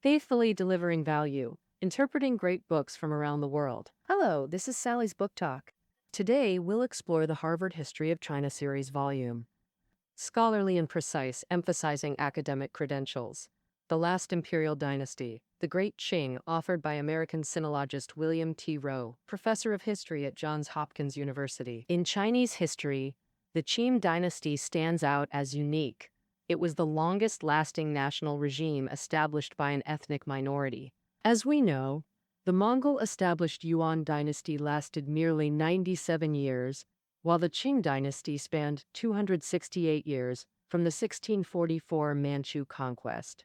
faithfully delivering value, interpreting great books from around the world. Hello, this is Sally's Book Talk. Today, we'll explore the Harvard History of China series volume. Scholarly and precise, emphasizing academic credentials. The Last Imperial Dynasty, The Great Qing, authored by American sinologist William T. Rowe, professor of history at Johns Hopkins University. In Chinese history, the Qing dynasty stands out as unique. It was the longest-lasting national regime established by an ethnic minority. As we know, the Mongol-established Yuan dynasty lasted merely 97 years, while the Qing dynasty spanned 268 years from the 1644 Manchu conquest.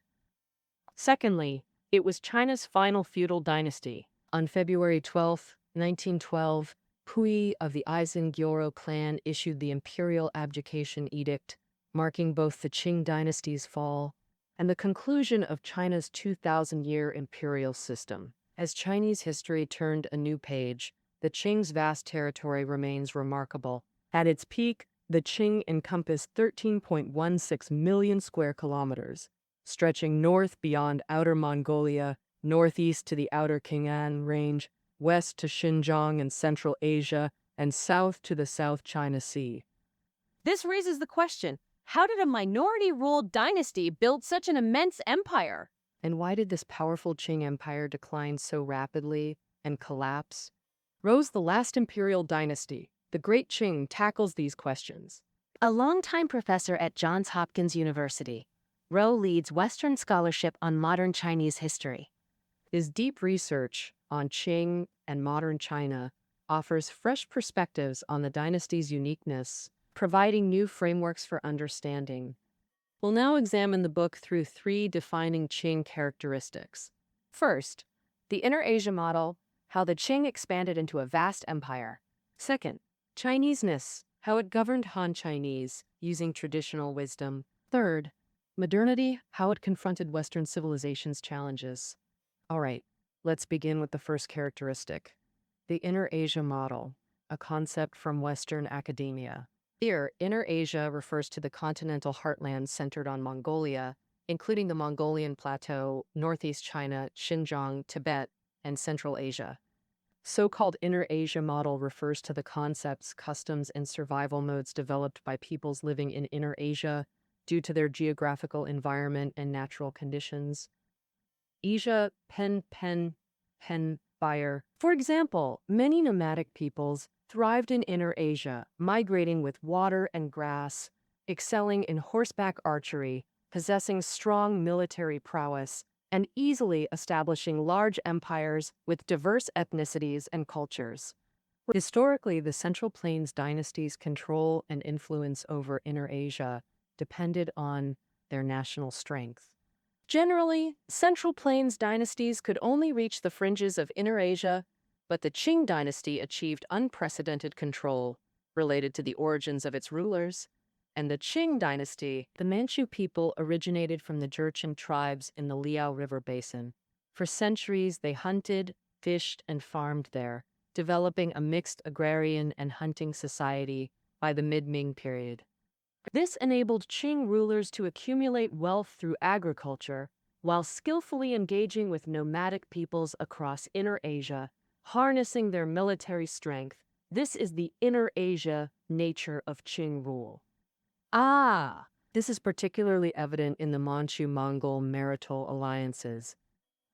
Secondly, it was China's final feudal dynasty. On February 12, 1912, Pui of the Aisin-Gyoro clan issued the imperial abdication edict, marking both the Qing dynasty's fall and the conclusion of China's 2,000-year imperial system. As Chinese history turned a new page, the Qing's vast territory remains remarkable. At its peak, the Qing encompassed 13.16 million square kilometers, stretching north beyond Outer Mongolia, northeast to the Outer Kangqian Range, west to Xinjiang and Central Asia, and south to the South China Sea. This raises the question, how did a minority-ruled dynasty build such an immense empire? And why did this powerful Qing empire decline so rapidly and collapse? Rowe's The Last Imperial Dynasty, The Great Qing, tackles these questions. A longtime professor at Johns Hopkins University, Rowe leads Western scholarship on modern Chinese history. His deep research on Qing and modern China offers fresh perspectives on the dynasty's uniqueness, providing new frameworks for understanding. We'll now examine the book through three defining Qing characteristics. First, the Inner Asia model, how the Qing expanded into a vast empire. Second, Chineseness, how it governed Han Chinese using traditional wisdom. Third, modernity, how it confronted Western civilization's challenges. All right, let's begin with the first characteristic, the Inner Asia model, a concept from Western academia. Here, Inner Asia refers to the continental heartland centered on Mongolia, including the Mongolian Plateau, northeast China, Xinjiang, Tibet, and Central Asia. So-called Inner Asia model refers to the concepts, customs, and survival modes developed by peoples living in Inner Asia due to their geographical environment and natural conditions. Asia, Fire. For example, many nomadic peoples thrived in Inner Asia, migrating with water and grass, excelling in horseback archery, possessing strong military prowess, and easily establishing large empires with diverse ethnicities and cultures. Historically, the Central Plains dynasties' control and influence over Inner Asia depended on their national strength. Generally, Central Plains dynasties could only reach the fringes of Inner Asia, but the Qing dynasty achieved unprecedented control related to the origins of its rulers. And the Qing dynasty, the Manchu people originated from the Jurchen tribes in the Liao River basin. For centuries, they hunted, fished, and farmed there, developing a mixed agrarian and hunting society by the mid-Ming period. This enabled Qing rulers to accumulate wealth through agriculture, while skillfully engaging with nomadic peoples across Inner Asia, harnessing their military strength. This is the Inner Asia nature of Qing rule. This is particularly evident in the Manchu-Mongol marital alliances.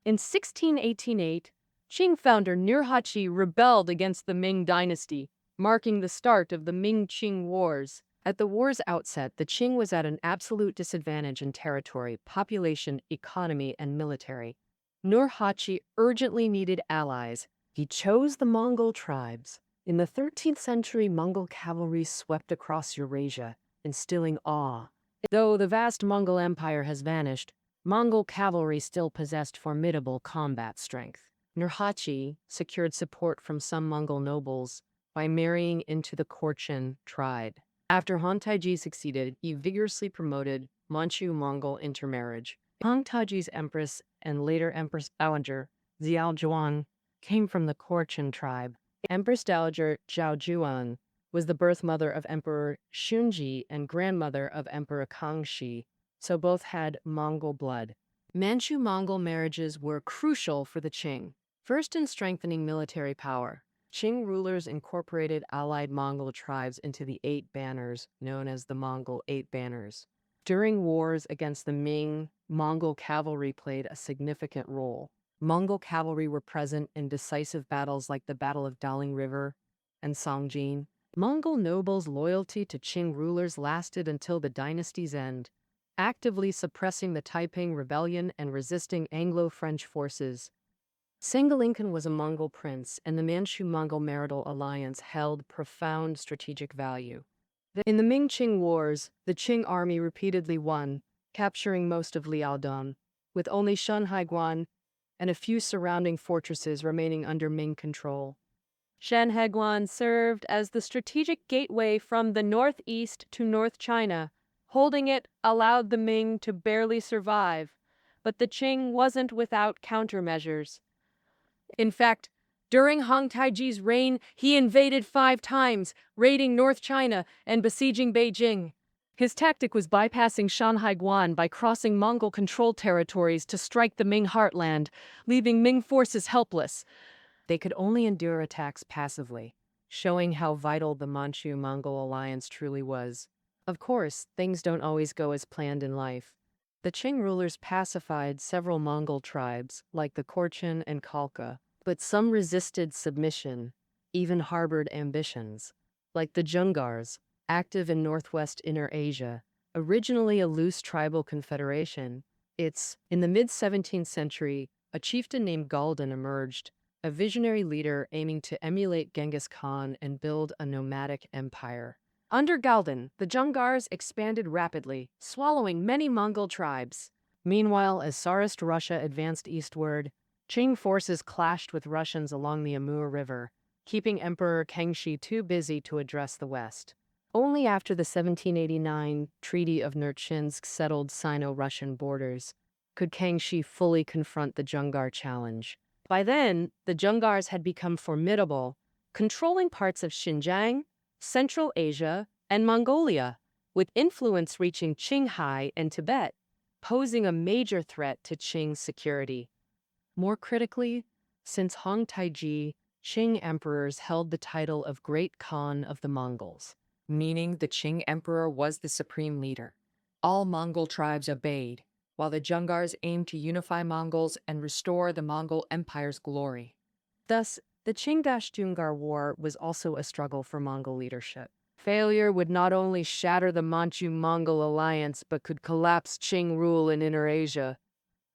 In 1688, Qing founder Nurhaci rebelled against the Ming dynasty, marking the start of the Ming-Qing Wars. At the war's outset, the Qing was at an absolute disadvantage in territory, population, economy, and military. Nurhaci urgently needed allies. He chose the Mongol tribes. In the 13th century, Mongol cavalry swept across Eurasia, instilling awe. Though the vast Mongol Empire has vanished, Mongol cavalry still possessed formidable combat strength. Nurhaci secured support from some Mongol nobles by marrying into the Kangqian tribe. After Han Taiji succeeded, he vigorously promoted Manchu-Mongol intermarriage. Han Taiji's empress and later Empress Dowager Xiao Zhuan came from the Kangqian tribe. Empress Dowager Zhao Zhuan was the birth mother of Emperor Shunji and grandmother of Emperor Kangxi, so both had Mongol blood. Manchu-Mongol marriages were crucial for the Qing. First, in strengthening military power, Qing rulers incorporated allied Mongol tribes into the Eight Banners, known as the Mongol Eight Banners. During wars against the Ming, Mongol cavalry played a significant role. Mongol cavalry were present in decisive battles like the Battle of Daling River and Songjin. Mongol nobles' loyalty to Qing rulers lasted until the dynasty's end, actively suppressing the Taiping Rebellion and resisting Anglo-French forces. Sengalinkan was a Mongol prince, and the Manchu-Mongol marital alliance held profound strategic value. In the Ming-Qing Wars, the Qing army repeatedly won, capturing most of Liaodong, with only Shanhaiguan and a few surrounding fortresses remaining under Ming control. Shanhaiguan served as the strategic gateway from the northeast to North China. Holding it allowed the Ming to barely survive, but the Qing wasn't without countermeasures. In fact, during Hong Taiji's reign, he invaded 5 times, raiding North China and besieging Beijing. His tactic was bypassing Shanhaiguan by crossing Mongol-controlled territories to strike the Ming heartland, leaving Ming forces helpless. They could only endure attacks passively, showing how vital the Manchu-Mongol alliance truly was. Of course, things don't always go as planned in life. The Qing rulers pacified several Mongol tribes, like the Korchin and Khalkha, but some resisted submission, even harbored ambitions, like the Dzungars, active in northwest Inner Asia, originally a loose tribal confederation. In the mid-17th century, a chieftain named Golden emerged, a visionary leader aiming to emulate Genghis Khan and build a nomadic empire. Under Golden, the Dzungars expanded rapidly, swallowing many Mongol tribes. Meanwhile, as Tsarist Russia advanced eastward, Qing forces clashed with Russians along the Amur River, keeping Emperor Kangxi too busy to address the west. Only after the 1789 Treaty of Nurhaci settled Sino-Russian borders could Kangxi fully confront the Dzungar challenge. By then, the Dzungars had become formidable, controlling parts of Xinjiang, Central Asia, and Mongolia, with influence reaching Qinghai and Tibet, posing a major threat to Qing's security. More critically, since Hong Taiji, Qing emperors held the title of Great Khan of the Mongols, meaning the Qing emperor was the supreme leader. All Mongol tribes obeyed, while the Dzungars aimed to unify Mongols and restore the Mongol Empire's glory. Thus, the Qing-Dzungar War was also a struggle for Mongol leadership. Failure would not only shatter the Manchu-Mongol alliance but could collapse Qing rule in Inner Asia.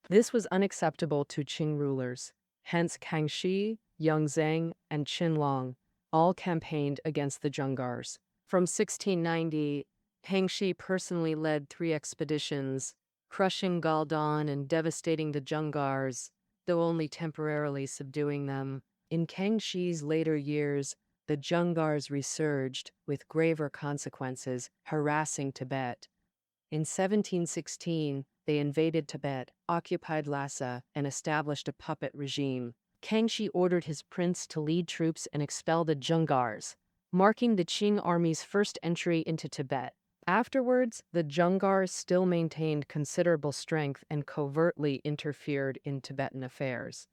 This was unacceptable to Qing rulers. Hence Kangxi, Yongzheng, and Qianlong all campaigned against the Dzungars. From 1690, Kangxi personally led 3 expeditions, crushing Golden and devastating the Dzungars, though only temporarily subduing them. In Kangxi's later years, the Dzungars resurged, with graver consequences, harassing Tibet. In 1716, they invaded Tibet, occupied Lhasa, and established a puppet regime. Kangxi ordered his prince to lead troops and expel the Dzungars, marking the Qing army's first entry into Tibet. Afterwards, the Dzungars still maintained considerable strength and covertly interfered in Tibetan affairs.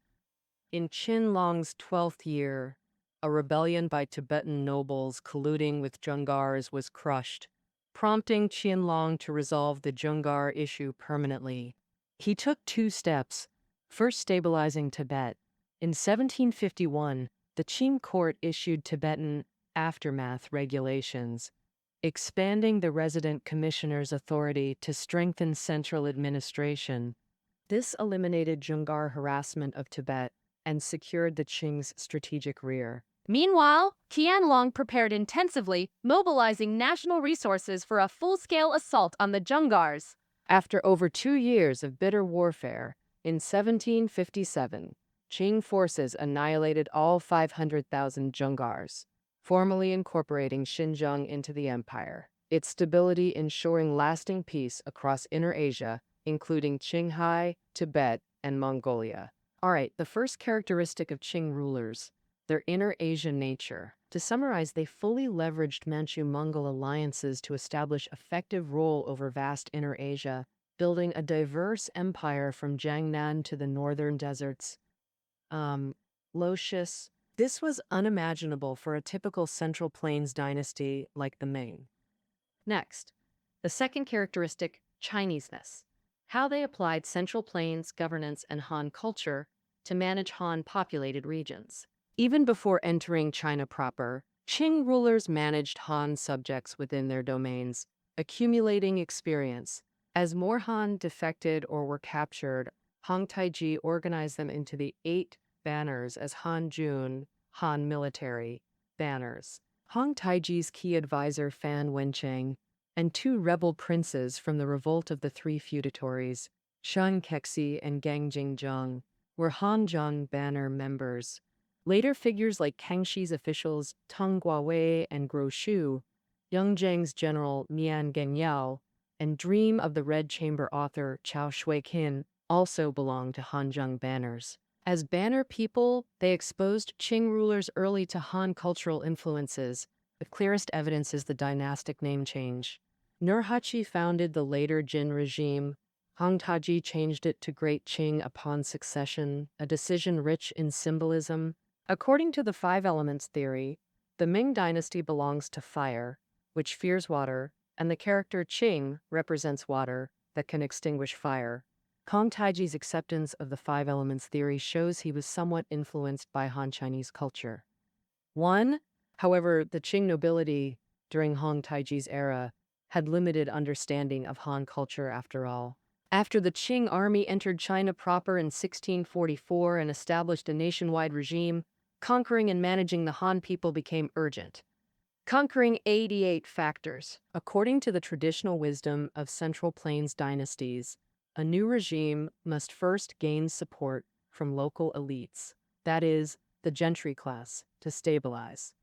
In Qianlong's 12th year, a rebellion by Tibetan nobles colluding with Dzungars was crushed, prompting Qianlong to resolve the Dzungar issue permanently. He took 2 steps, first stabilizing Tibet. In 1751, the Qing court issued Tibetan aftermath regulations, expanding the resident commissioner's authority to strengthen central administration. This eliminated Dzungar harassment of Tibet and secured the Qing's strategic rear. Meanwhile, Qianlong prepared intensively, mobilizing national resources for a full-scale assault on the Dzungars. After over 2 years of bitter warfare, in 1757, Qing forces annihilated all 500,000 Dzungars, formally incorporating Xinjiang into the empire, its stability ensuring lasting peace across Inner Asia, including Qinghai, Tibet, and Mongolia. All right, the first characteristic of Qing rulers, their Inner Asian nature. To summarize, they fully leveraged Manchu-Mongol alliances to establish effective rule over vast Inner Asia, building a diverse empire from Jiangnan to the northern deserts. Lucius. This was unimaginable for a typical Central Plains dynasty like the Ming. Next, the second characteristic, Chineseness. How they applied Central Plains governance and Han culture to manage Han-populated regions. Even before entering China proper, Qing rulers managed Han subjects within their domains, accumulating experience. As more Han defected or were captured, Han Taiji organized them into the 8 banners as Han Jun, Han military banners. Han Taiji's key advisor Fan Wencheng and 2 rebel princes from the revolt of the 3 feudatories, Shan Kexi and Gang Jingzheng, were Han Zhang banner members. Later figures like Kangxi's officials Teng Guowei and Guo Shu, Yongzheng's general Mian Gengyao, and Dream of the Red Chamber author Chao Shui-kin also belonged to Hanzheng banners. As banner people, they exposed Qing rulers early to Han cultural influences. The clearest evidence is the dynastic name change. Nurhaci founded the later Jin regime. Han Taiji changed it to Great Qing upon succession, a decision rich in symbolism. According to the 5 elements theory, the Ming dynasty belongs to fire, which fears water, and the character Qing represents water that can extinguish fire. Han Taiji's acceptance of the 5 elements theory shows he was somewhat influenced by Han Chinese culture. 1. However, the Qing nobility during Han Taiji's era had limited understanding of Han culture after all. After the Qing army entered China proper in 1644 and established a nationwide regime, conquering and managing the Han people became urgent. Conquering 88 factors. According to the traditional wisdom of Central Plains dynasties, a new regime must first gain support from local elites, that is, the gentry class, to stabilize.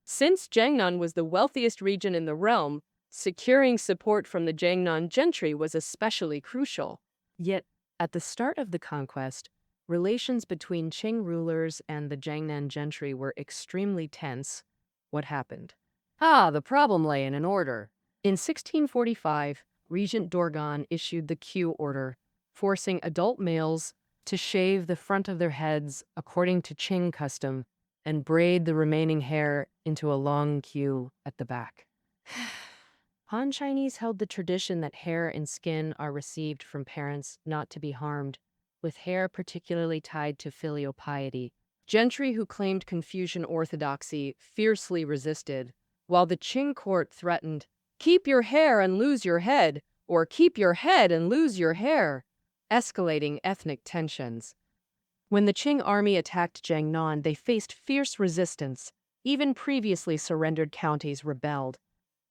Since Jiangnan was the wealthiest region in the realm, securing support from the Jiangnan gentry was especially crucial. Yet, at the start of the conquest, relations between Qing rulers and the Jiangnan gentry were extremely tense. What happened? The problem lay in an order. In 1645, Regent Dorgan issued the Q order, forcing adult males to shave the front of their heads according to Qing custom and braid the remaining hair into a long queue at the back. Han Chinese held the tradition that hair and skin are received from parents not to be harmed, with hair particularly tied to filial piety. Gentry who claimed Confucian orthodoxy fiercely resisted, while the Qing court threatened, "Keep your hair and lose your head," or "Keep your head and lose your hair," escalating ethnic tensions. When the Qing army attacked Jiangnan, they faced fierce resistance. Even previously surrendered counties rebelled.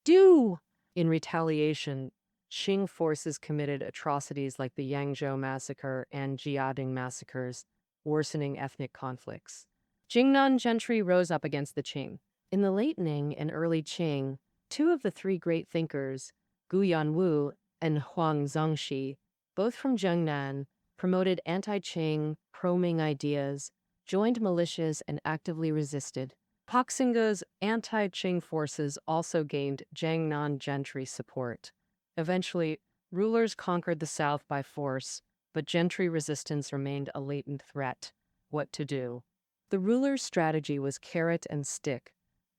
In retaliation, Qing forces committed atrocities like the Yangzhou massacre and Jiading massacres, worsening ethnic conflicts. Jingnan gentry rose up against the Qing. In the late Ming and early Qing, 2 of the 3 great thinkers, Gu Yanwu and Huang Zongxi, both from Jiangnan, promoted anti-Qing, pro-Ming ideas, joined militias, and actively resisted. Paxinga's anti-Qing forces also gained Jiangnan gentry support. Eventually, rulers conquered the south by force, but gentry resistance remained a latent threat. What to do? The ruler's strategy was carrot and stick,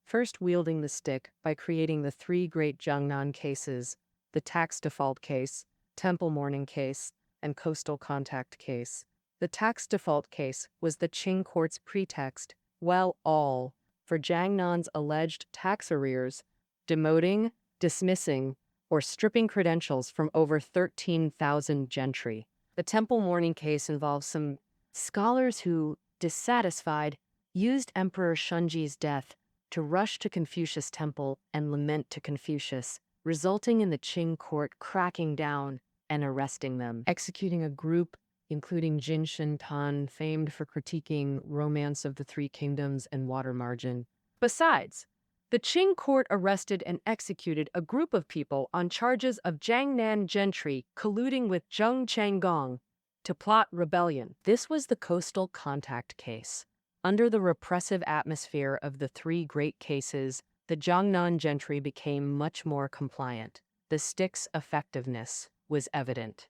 first wielding the stick by creating the 3 great Jiangnan cases, the tax default case, temple mourning case, and coastal contact case. The tax default case was the Qing court's pretext, for Jiangnan's alleged tax arrears, demoting, dismissing, or stripping credentials from over 13,000 gentry. The temple mourning case involves some scholars who, dissatisfied, used Emperor Shunji's death to rush to Confucius' temple and lament to Confucius, resulting in the Qing court cracking down and arresting them, executing a group including Jin Shintan, famed for critiquing Romance of the Three Kingdoms and Water Margin. Besides, the Qing court arrested and executed a group of people on charges of Jiangnan gentry colluding with Zheng Changgong to plot rebellion. This was the coastal contact case. Under the repressive atmosphere of the 3 great cases, the Jiangnan gentry became much more compliant. The stick's effectiveness was evident.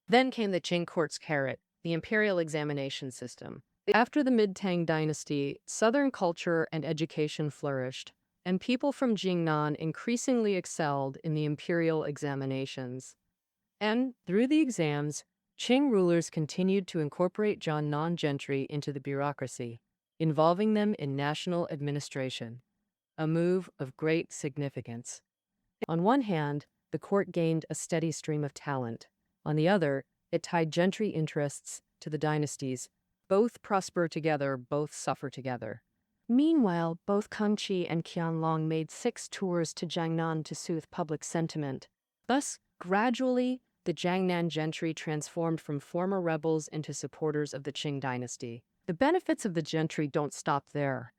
Then came the Qing court's carrot, the imperial examination system. After the Mid-Tang dynasty, southern culture and education flourished, and people from Jingnan increasingly excelled in the imperial examinations. And through the exams, Qing rulers continued to incorporate Jiangnan gentry into the bureaucracy, involving them in national administration, a move of great significance. On one hand, the court gained a steady stream of talent. On the other, it tied gentry interests to the dynasties. Both prosper together, both suffer together. Meanwhile, both Kangxi and Qianlong made 6 tours to Jiangnan to soothe public sentiment. Thus, gradually, the Jiangnan gentry transformed from former rebels into supporters of the Qing dynasty. The benefits of the gentry don't stop there.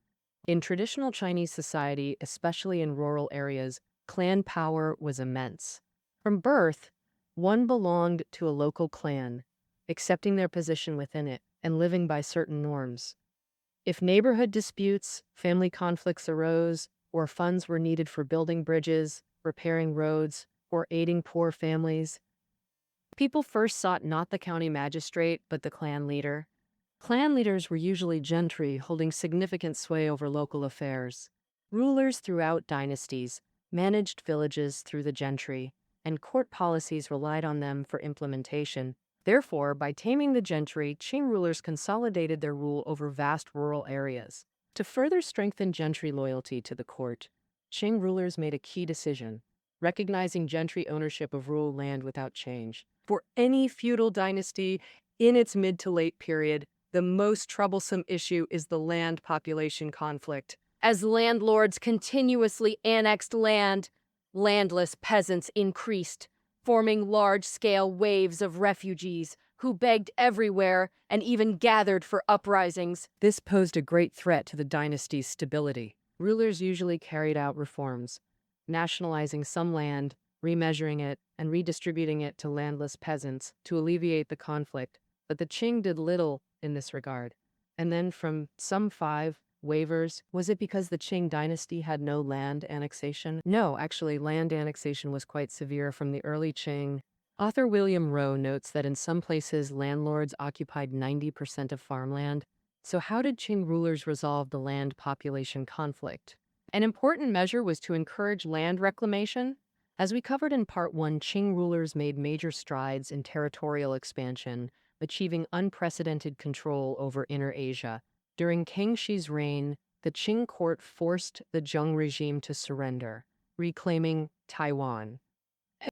In traditional Chinese society, especially in rural areas, clan power was immense. From birth, one belonged to a local clan, accepting their position within it and living by certain norms. If neighborhood disputes, family conflicts arose, or funds were needed for building bridges, repairing roads, or aiding poor families, people first sought not the county magistrate, but the clan leader. Clan leaders were usually gentry holding significant sway over local affairs. Rulers throughout dynasties managed villages through the gentry, and court policies relied on them for implementation. Therefore, by taming the gentry, Qing rulers consolidated their rule over vast rural areas. To further strengthen gentry loyalty to the court, Qing rulers made a key decision, recognizing gentry ownership of rural land without change. For any feudal dynasty, in its mid to late period, the most troublesome issue is the land population conflict. As landlords continuously annexed land, landless peasants increased, forming large-scale waves of refugees who begged everywhere and even gathered for uprisings. This posed a great threat to the dynasty's stability. Rulers usually carried out reforms, nationalizing some land, remeasuring it, and redistributing it to landless peasants to alleviate the conflict. But the Qing did little in this regard. And then from some 5 waivers, was it because the Qing dynasty had no land annexation? No, actually, land annexation was quite severe from the early Qing. Author William Rowe notes that in some places landlords occupied 90% of farmland. So how did Qing rulers resolve the land population conflict? An important measure was to encourage land reclamation. As we covered in Part 1, Qing rulers made major strides in territorial expansion, achieving unprecedented control over Inner Asia. During Kangxi's reign, the Qing court forced the Zheng regime to surrender, reclaiming Taiwan.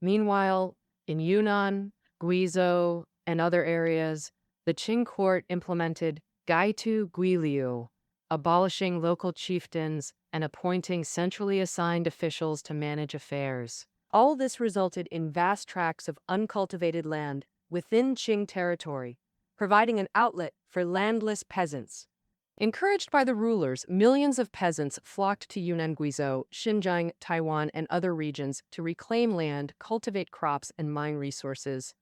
Meanwhile, in Yunnan, Guizhou, and other areas, the Qing court implemented Gaitu Guiliu, abolishing local chieftains and appointing centrally assigned officials to manage affairs. All this resulted in vast tracts of uncultivated land within Qing territory, providing an outlet for landless peasants. Encouraged by the rulers, millions of peasants flocked to Yunnan, Guizhou, Xinjiang, Taiwan, and other regions to reclaim land, cultivate crops, and mine resources.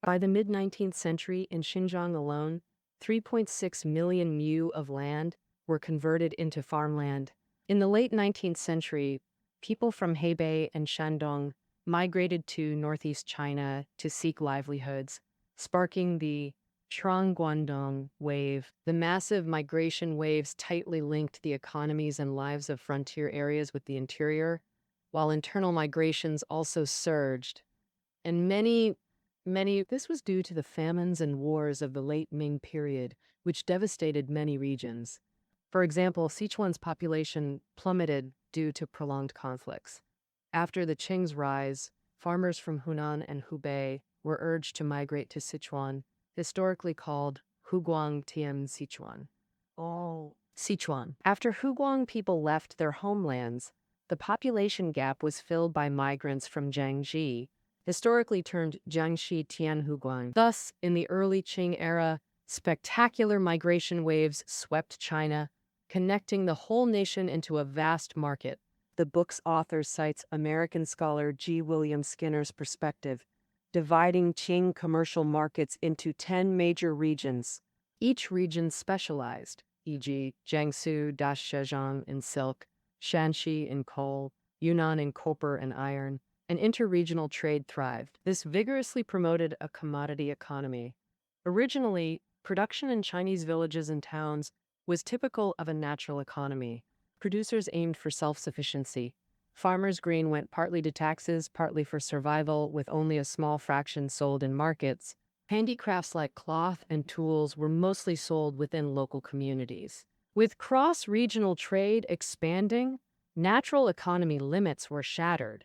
By the mid-19th century, in Xinjiang alone, 3.6 million mu of land were converted into farmland. In the late 19th century, people from Hebei and Shandong migrated to northeast China to seek livelihoods, sparking the Guangdong wave. The massive migration waves tightly linked the economies and lives of frontier areas with the interior, while internal migrations also surged. And this was due to the famines and wars of the late Ming period, which devastated many regions. For example, Sichuan's population plummeted due to prolonged conflicts. After the Qing's rise, farmers from Hunan and Hubei were urged to migrate to Sichuan, historically called Huguang Tian Sichuan. Sichuan. After Huguang people left their homelands, the population gap was filled by migrants from Jiangxi, historically termed Jiangxi Tian Huguang. Thus, in the early Qing era, spectacular migration waves swept China, connecting the whole nation into a vast market. The book's author cites American scholar G. William Skinner's perspective, dividing Qing commercial markets into 10 major regions. Each region specialized, e.g., Jiangsu, Zhejiang in silk, Shanxi in coal, Yunnan in copper and iron, and interregional trade thrived. This vigorously promoted a commodity economy. Originally, production in Chinese villages and towns was typical of a natural economy. Producers aimed for self-sufficiency. Farmers' grain went partly to taxes, partly for survival, with only a small fraction sold in markets. Handicrafts like cloth and tools were mostly sold within local communities. With cross-regional trade expanding, natural economy limits were shattered.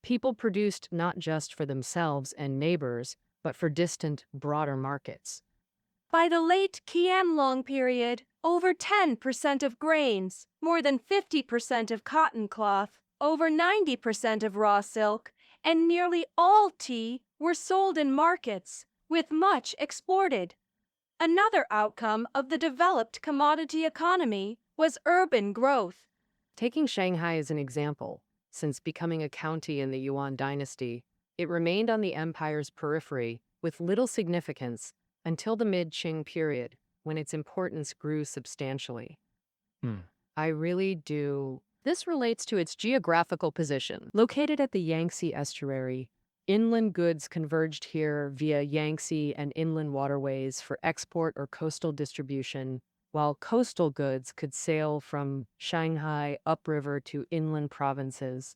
People produced not just for themselves and neighbors, but for distant, broader markets. By the late Qianlong period, over 10% of grains, more than 50% of cotton cloth, over 90% of raw silk, and nearly all tea were sold in markets, with much exported. Another outcome of the developed commodity economy was urban growth. Taking Shanghai as an example, since becoming a county in the Yuan dynasty, it remained on the empire's periphery with little significance until the mid-Qing period, when its importance grew substantially. I really do. This relates to its geographical position. Located at the Yangtze estuary, inland goods converged here via Yangtze and inland waterways for export or coastal distribution, while coastal goods could sail from Shanghai upriver to inland provinces.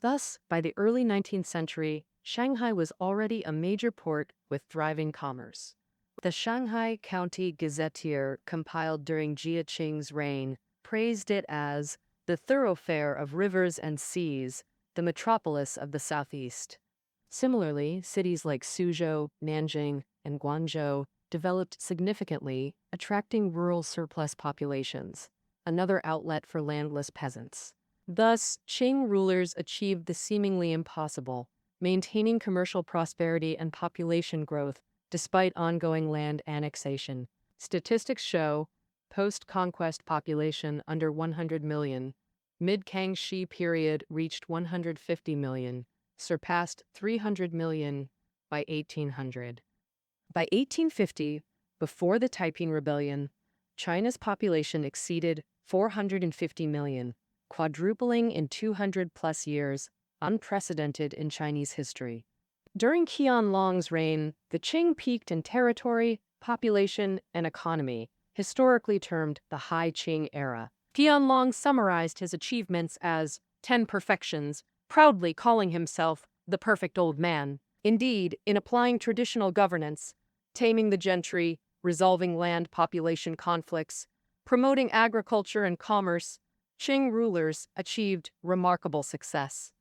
Thus, by the early 19th century, Shanghai was already a major port with thriving commerce. The Shanghai County Gazetteer, compiled during Jia Qing's reign, praised it as the thoroughfare of rivers and seas, the metropolis of the southeast. Similarly, cities like Suzhou, Nanjing, and Guangzhou developed significantly, attracting rural surplus populations, another outlet for landless peasants. Thus, Qing rulers achieved the seemingly impossible, maintaining commercial prosperity and population growth despite ongoing land annexation. Statistics show post-conquest population under 100 million, mid-Kangxi period reached 150 million, surpassed 300 million by 1800. By 1850, before the Taiping Rebellion, China's population exceeded 450 million, quadrupling in 200-plus years, unprecedented in Chinese history. During Qianlong's reign, the Qing peaked in territory, population, and economy, historically termed the High Qing era. Qianlong summarized his achievements as 10 perfections, proudly calling himself the perfect old man. Indeed, in applying traditional governance, taming the gentry, resolving land population conflicts, promoting agriculture and commerce, Qing rulers achieved remarkable success.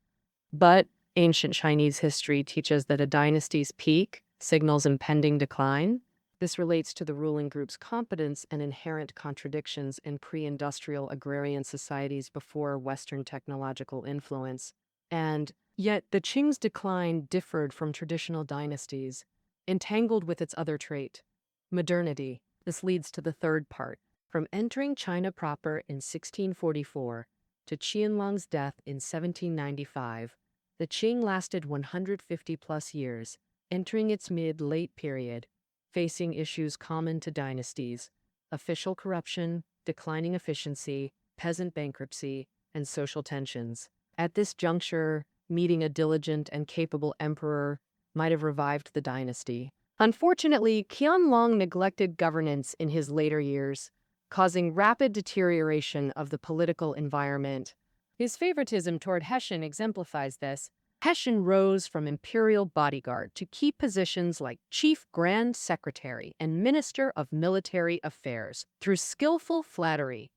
But ancient Chinese history teaches that a dynasty's peak signals impending decline. This relates to the ruling group's competence and inherent contradictions in pre-industrial agrarian societies before Western technological influence. And yet, the Qing's decline differed from traditional dynasties, entangled with its other trait, modernity. This leads to the third part. From entering China proper in 1644 to Qianlong's death in 1795, the Qing lasted 150-plus years, entering its mid-late period, facing issues common to dynasties: official corruption, declining efficiency, peasant bankruptcy, and social tensions. At this juncture, meeting a diligent and capable emperor might have revived the dynasty. Unfortunately, Qianlong neglected governance in his later years, causing rapid deterioration of the political environment. His favoritism toward Hessian exemplifies this. Hessian rose from imperial bodyguard to key positions like chief grand secretary and minister of military affairs through skillful flattery.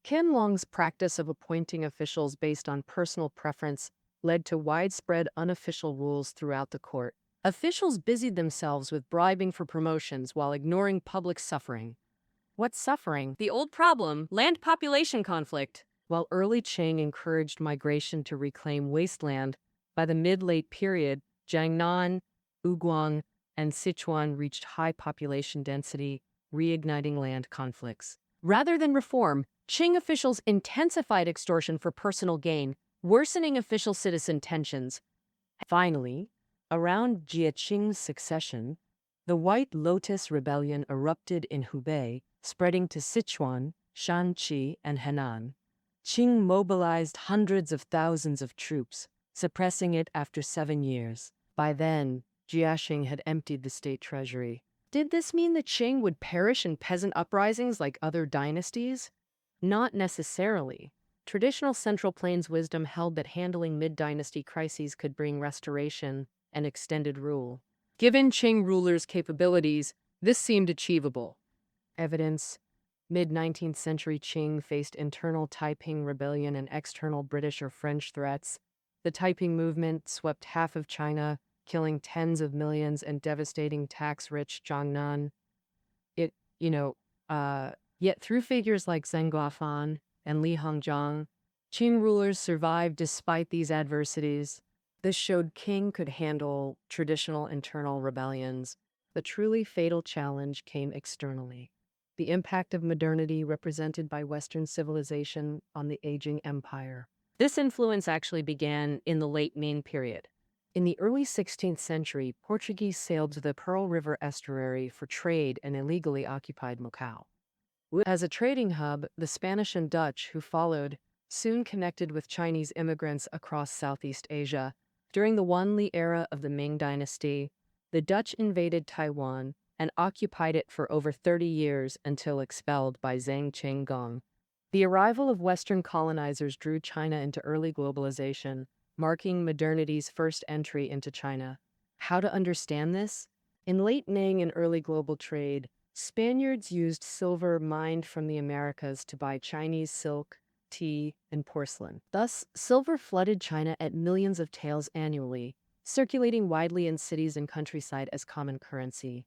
Qianlong's practice of appointing officials based on personal preference led to widespread unofficial rules throughout the court. Officials busied themselves with bribing for promotions while ignoring public suffering. What's suffering? The old problem, land population conflict. While early Qing encouraged migration to reclaim wasteland, by the mid-late period, Jiangnan, Uguang, and Sichuan reached high population density, reigniting land conflicts. Rather than reform, Qing officials intensified extortion for personal gain, worsening official citizen tensions. Finally, around Jia Qing's succession, the White Lotus Rebellion erupted in Hubei, spreading to Sichuan, Shanxi, and Henan. Qing mobilized hundreds of thousands of troops, suppressing it after 7 years. By then, Jiaxing had emptied the state treasury. Did this mean the Qing would perish in peasant uprisings like other dynasties? Not necessarily. Traditional Central Plains wisdom held that handling mid-dynasty crises could bring restoration and extended rule. Given Qing rulers' capabilities, this seemed achievable. Evidence: mid-19th century Qing faced internal Taiping rebellion and external British or French threats. The Taiping movement swept half of China, killing tens of millions and devastating tax-rich Jiangnan. Yet through figures like Zheng Guofan and Li Hongzhang, Qing rulers survived despite these adversities. This showed Qing could handle traditional internal rebellions. The truly fatal challenge came externally: the impact of modernity represented by Western civilization on the aging empire. This influence actually began in the late Ming period. In the early 16th century, Portuguese sailed to the Pearl River estuary for trade and illegally occupied Macau. As a trading hub, the Spanish and Dutch, who followed, soon connected with Chinese immigrants across Southeast Asia. During the Wanli era of the Ming Dynasty, the Dutch invaded Taiwan and occupied it for over 30 years until expelled by Zhang Qinggong. The arrival of Western colonizers drew China into early globalization, marking modernity's first entry into China. How to understand this? In late Ming and early global trade, Spaniards used silver mined from the Americas to buy Chinese silk, tea, and porcelain. Thus, silver flooded China at millions of taels annually, circulating widely in cities and countryside as common currency.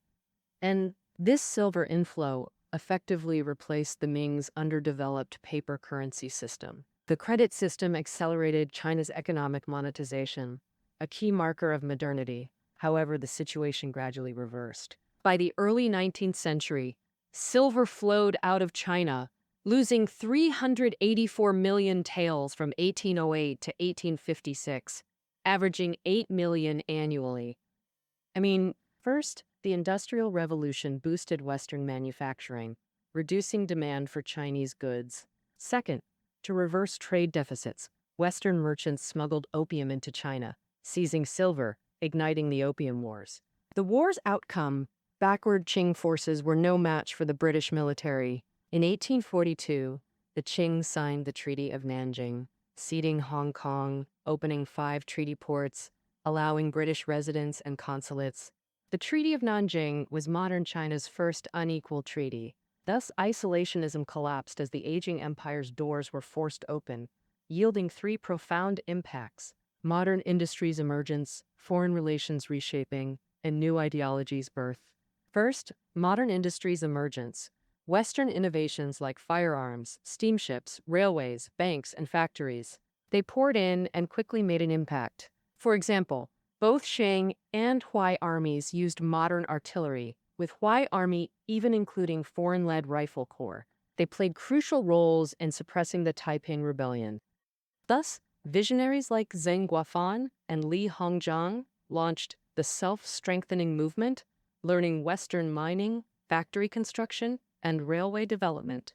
And this silver inflow effectively replaced the Ming's underdeveloped paper currency system. The credit system accelerated China's economic monetization, a key marker of modernity. However, the situation gradually reversed. By the early 19th century, silver flowed out of China, losing 384 million taels from 1808 to 1856, averaging 8 million annually. First, the Industrial Revolution boosted Western manufacturing, reducing demand for Chinese goods. Second, to reverse trade deficits, Western merchants smuggled opium into China, seizing silver, igniting the Opium Wars. The war's outcome: backward Qing forces were no match for the British military. In 1842, the Qing signed the Treaty of Nanjing, ceding Hong Kong, opening 5 treaty ports, allowing British residents and consulates. The Treaty of Nanjing was modern China's first unequal treaty. Thus, isolationism collapsed as the aging empire's doors were forced open, yielding 3 profound impacts: modern industries' emergence, foreign relations reshaping, and new ideologies' birth. First, modern industries' emergence. Western innovations like firearms, steamships, railways, banks, and factories. They poured in and quickly made an impact. For example, both Shang and Hui armies used modern artillery, with Hui army even including foreign-led rifle corps. They played crucial roles in suppressing the Taiping rebellion. Thus, visionaries like Zheng Guofan and Li Hongzhang launched the self-strengthening movement, learning Western mining, factory construction, and railway development.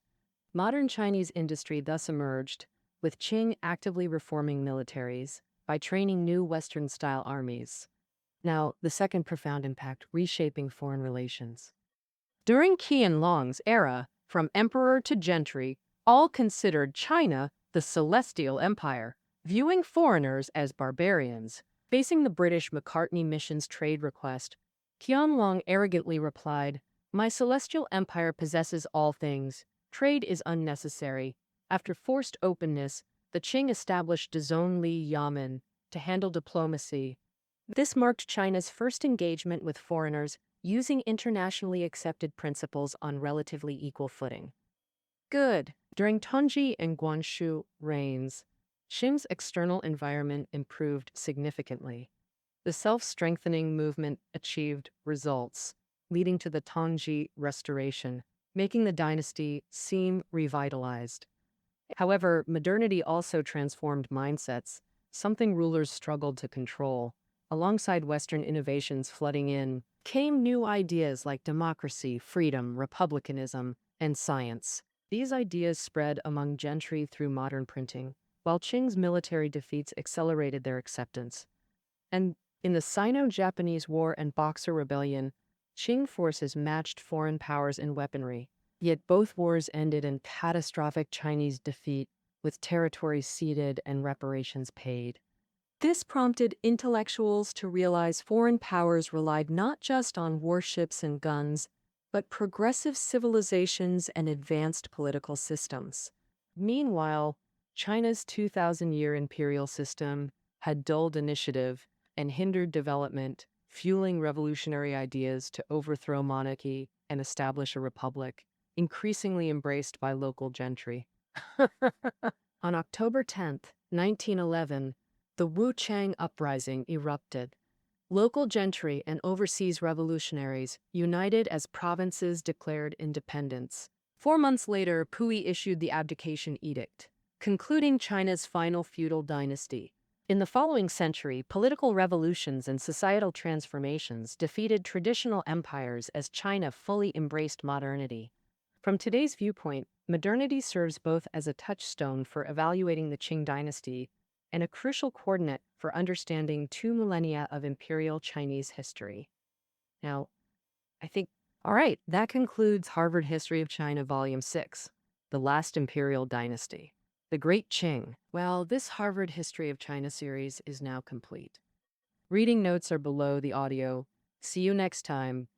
Modern Chinese industry thus emerged, with Qing actively reforming militaries by training new Western-style armies. Now, the second profound impact: reshaping foreign relations. During Qianlong's era, from emperor to gentry, all considered China the celestial empire, viewing foreigners as barbarians. Facing the British Macartney mission's trade request, Qianlong arrogantly replied, "My celestial empire possesses all things. Trade is unnecessary." After forced openness, the Qing established Zhongli Yamen to handle diplomacy. This marked China's first engagement with foreigners, using internationally accepted principles on relatively equal footing. Good. During Tongji and Guangxu reigns, Qing's external environment improved significantly. The self-strengthening movement achieved results, leading to the Tongji Restoration, making the dynasty seem revitalized. However, modernity also transformed mindsets, something rulers struggled to control. Alongside Western innovations flooding in, came new ideas like democracy, freedom, republicanism, and science. These ideas spread among gentry through modern printing, while Qing's military defeats accelerated their acceptance. And in the Sino-Japanese War and Boxer Rebellion, Qing forces matched foreign powers in weaponry. Yet both wars ended in catastrophic Chinese defeat, with territories ceded and reparations paid. This prompted intellectuals to realize foreign powers relied not just on warships and guns, but progressive civilizations and advanced political systems. Meanwhile, China's 2,000-year imperial system had dulled initiative and hindered development, fueling revolutionary ideas to overthrow monarchy and establish a republic, increasingly embraced by local gentry. On October 10, 1911, the Wuchang Uprising erupted. Local gentry and overseas revolutionaries united as provinces declared independence. 4 months later, Puyi issued the Abdication Edict, concluding China's final feudal dynasty. In the following century, political revolutions and societal transformations defeated traditional empires as China fully embraced modernity. From today's viewpoint, modernity serves both as a touchstone for evaluating the Qing dynasty and a crucial coordinate for understanding 2 millennia of imperial Chinese history. Now, all right, that concludes Harvard History of China, Volume 6, The Last Imperial Dynasty, the Great Qing. Well, this Harvard History of China series is now complete. Reading notes are below the audio. See you next time.